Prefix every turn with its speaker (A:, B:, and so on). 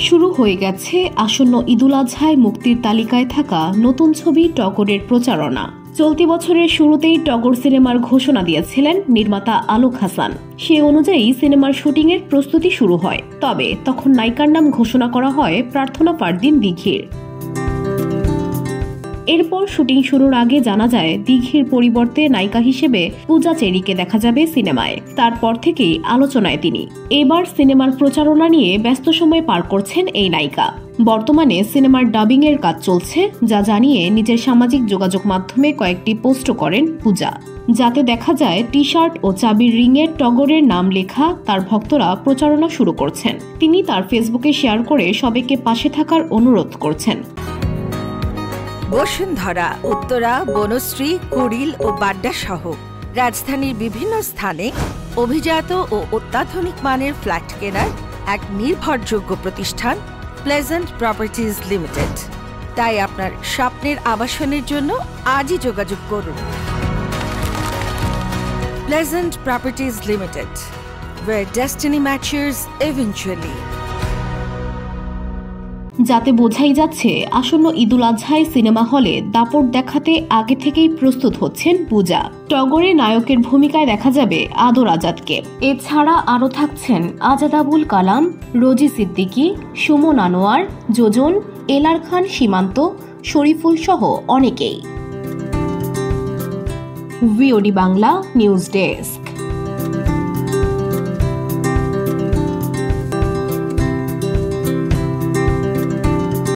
A: শুরু হয়ে গেছে আসন্ন ঈদুল আজহায় মুক্তির তালিকায় থাকা নতুন ছবি টগরের প্রচারণা। চলতি বছরের শুরুতেই টগর সিনেমার ঘোষণা দিয়েছিলেন নির্মাতা আলোক হাসান। সে অনুযায়ী সিনেমার শুটিংয়ের প্রস্তুতি শুরু হয়, তবে তখন নায়িকার নাম ঘোষণা করা হয় প্রার্থনা পারদিন দিঘির। এরপর শুটিং শুরুর আগে জানা যায় দিঘির পরিবর্তে নায়িকা হিসেবে পূজা চেরিকে দেখা যাবে সিনেমায়। তারপর থেকেই আলোচনায় তিনি। এবার সিনেমার প্রচারণা নিয়ে ব্যস্ত সময় পার করছেন এই নায়িকা। বর্তমানে সিনেমার ডাবিং এর কাজ চলছে, যা জানিয়ে নিজের সামাজিক যোগাযোগ মাধ্যমে কয়েকটি পোস্ট করেন পূজা, যাতে দেখা যায় টি শার্ট ও চাবির রিংয়ে টগরের নাম লেখা। তার ভক্তরা প্রচারণা শুরু করছেন। তিনি তার ফেসবুকে শেয়ার করে সবাইকে পাশে থাকার অনুরোধ করছেন।
B: বসুন্ধরা, উত্তরা, বনশ্রী, কুড়িল ও বাড্ডা সহ রাজধানীর বিভিন্ন স্থানে অভিজাত ও অত্যাধুনিক মানের ফ্ল্যাট কেনার এক নির্ভরযোগ্য প্রতিষ্ঠান প্লেজেন্ট প্রপার্টিজ লিমিটেড। তাই আপনার স্বপ্নের আবাসনের জন্য আজই যোগাযোগ করুন। Pleasant properties limited, where destiny matches eventually।
A: যাতে বোঝাই যাচ্ছে আসন্ন ঈদুল আজহায় সিনেমা হলে দাপট দেখাতে আগে থেকেই প্রস্তুত হচ্ছেন পূজা। টগরে নায়কের ভূমিকায় দেখা যাবে আদর আজাদকে। এছাড়া আরও থাকছেন আজাদ আবুল কালাম, রোজি সিদ্দিকী, সুমন আনোয়ার, যোজন, এলার খান সীমান্ত, শরীফুল সহ অনেকেই। VOD Bangla news desk.